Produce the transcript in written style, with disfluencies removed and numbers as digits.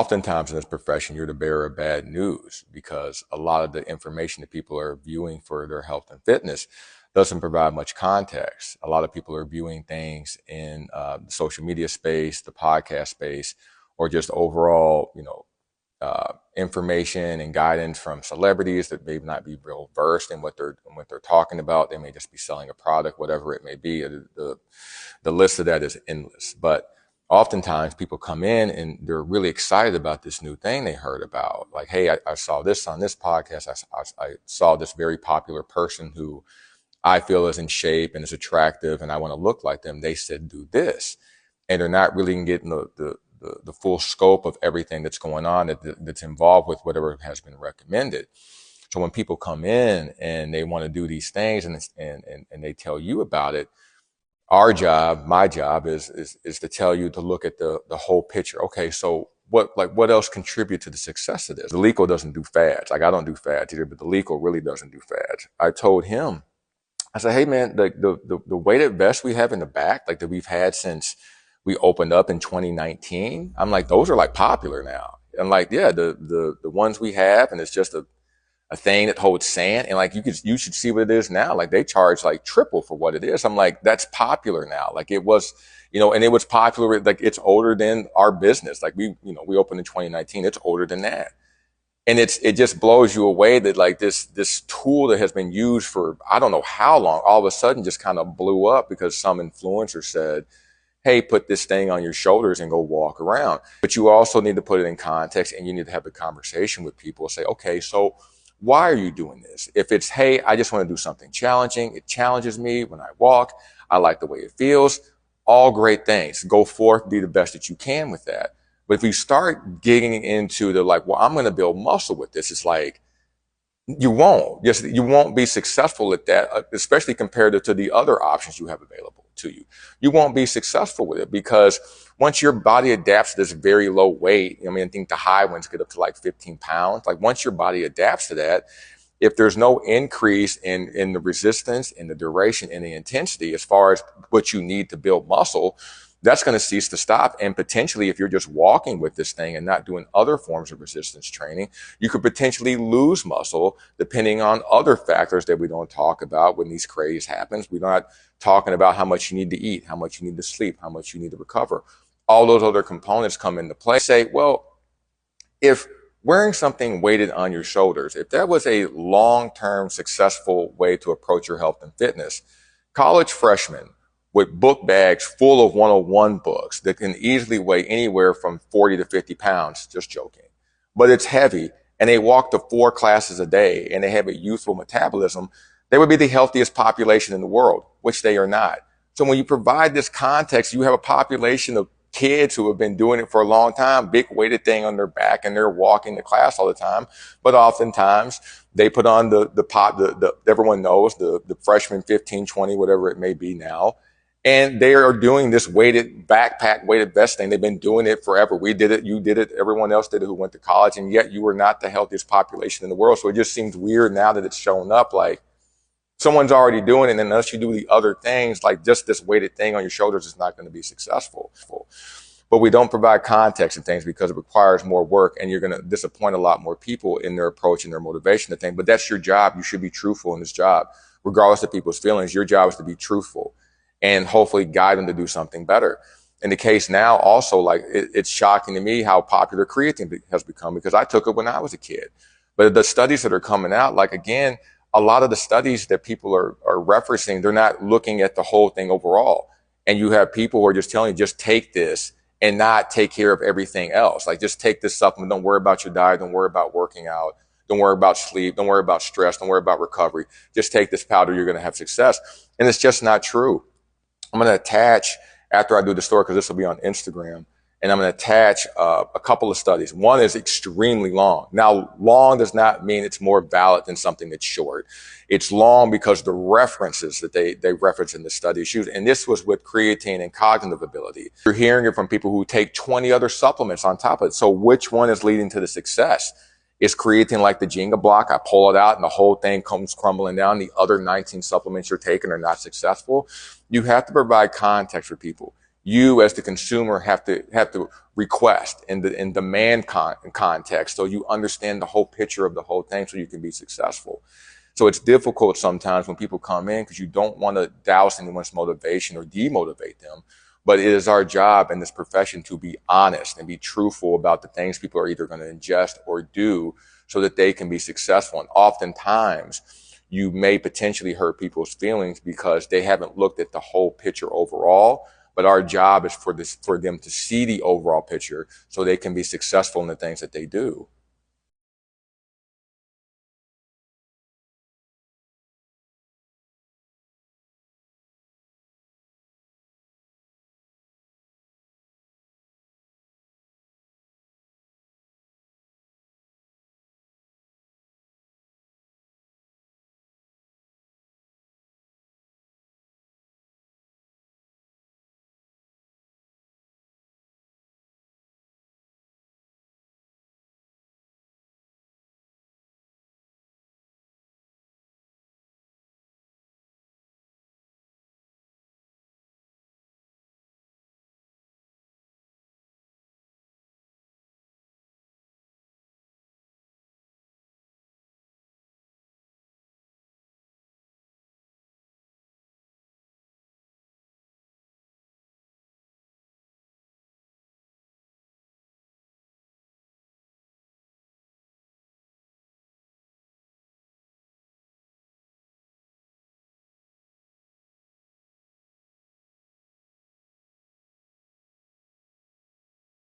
Oftentimes in this profession, you're the bearer of bad news because a lot of the information that people are viewing for their health and fitness doesn't provide much context. A lot of people are viewing things in the social media space, the podcast space, or just overall, information and guidance from celebrities that may not be real versed in what they're talking about. They may just be selling a product, whatever it may be. The list of that is endless. But oftentimes people come in and they're really excited about this new thing they heard about. Like, hey, I saw this on this podcast. I saw this very popular person who I feel is in shape and is attractive and I want to look like them. They said, do this. And they're not really getting the full scope of everything that's going on that's involved with whatever has been recommended. So when people come in and they want to do these things and they tell you about it, our job, my job is to tell you to look at the whole picture. Okay, so what else contribute to the success of this? The Lico doesn't do fads. Like I don't do fads either, but the Lico really doesn't do fads. I told him, I said, hey man, the weighted vest we have in the back, like that we've had since we opened up in 2019. I'm like, those are like popular now. I'm like, yeah, the ones we have, and it's just a thing that holds sand, and like you should see what it is now. Like they charge like triple for what it is. I'm like, that's popular now. Like it was, and it was popular. Like it's older than our business. Like we opened in 2019. It's older than that. And it just blows you away that like this tool that has been used for I don't know how long, all of a sudden just kind of blew up because some influencer said, hey, put this thing on your shoulders and go walk around. But you also need to put it in context and you need to have a conversation with people. Say, okay, so why are you doing this? If it's, hey, I just want to do something challenging. It challenges me when I walk. I like the way it feels. All great things. Go forth, be the best that you can with that. But if you start getting into the like, well, I'm going to build muscle with this, it's like, you won't be successful at that, especially compared to the other options you have available to you. You won't be successful with it because once your body adapts to this very low weight, I think the high ones get up to like 15 pounds. Like once your body adapts to that, if there's no increase in the resistance, in the duration, and the intensity as far as what you need to build muscle, that's going to cease to stop. And potentially, if you're just walking with this thing and not doing other forms of resistance training, you could potentially lose muscle depending on other factors that we don't talk about when these craze happens. We're not talking about how much you need to eat, how much you need to sleep, how much you need to recover. All those other components come into play. Say, well, if wearing something weighted on your shoulders, if that was a long-term successful way to approach your health and fitness, college freshmen with book bags full of 101 books that can easily weigh anywhere from 40 to 50 pounds, just joking. But it's heavy, and they walk to 4 classes a day, and they have a youthful metabolism, they would be the healthiest population in the world, which they are not. So when you provide this context, you have a population of kids who have been doing it for a long time, big weighted thing on their back, and they're walking to class all the time. But oftentimes they put on the everyone knows, the freshman 15, 20, whatever it may be now. And they are doing this weighted backpack, weighted vest thing. They've been doing it forever. We did it. You did it. Everyone else did it who went to college. And yet you were not the healthiest population in the world. So it just seems weird now that it's showing up like someone's already doing it. And unless you do the other things, like just this weighted thing on your shoulders is not going to be successful. But we don't provide context and things because it requires more work. And you're going to disappoint a lot more people in their approach and their motivation to things. But that's your job. You should be truthful in this job. Regardless of people's feelings, your job is to be truthful and hopefully guide them to do something better. In the case now, also, like it's shocking to me how popular creatine has become because I took it when I was a kid. But the studies that are coming out, like again, a lot of the studies that people are referencing, they're not looking at the whole thing overall. And you have people who are just telling you, just take this and not take care of everything else. Like just take this supplement. Don't worry about your diet. Don't worry about working out. Don't worry about sleep. Don't worry about stress. Don't worry about recovery. Just take this powder. You're going to have success. And it's just not true. I'm going to attach, after I do the story, because this will be on Instagram, and I'm going to attach a couple of studies. One is extremely long. Now, long does not mean it's more valid than something that's short. It's long because the references that they reference in the studies used, and this was with creatine and cognitive ability. You're hearing it from people who take 20 other supplements on top of it. So which one is leading to the success? Is creatine like the Jenga block? I pull it out and the whole thing comes crumbling down. The other 19 supplements you're taking are not successful. You have to provide context for people. you as the consumer have to request in the demand context, so you understand the whole picture of the whole thing, so you can be successful. So it's difficult sometimes when people come in, because you don't want to douse anyone's motivation or demotivate them. But it is our job in this profession to be honest and be truthful about the things people are either going to ingest or do, so that they can be successful. And oftentimes you may potentially hurt people's feelings because they haven't looked at the whole picture overall. But our job is for them to see the overall picture, so they can be successful in the things that they do.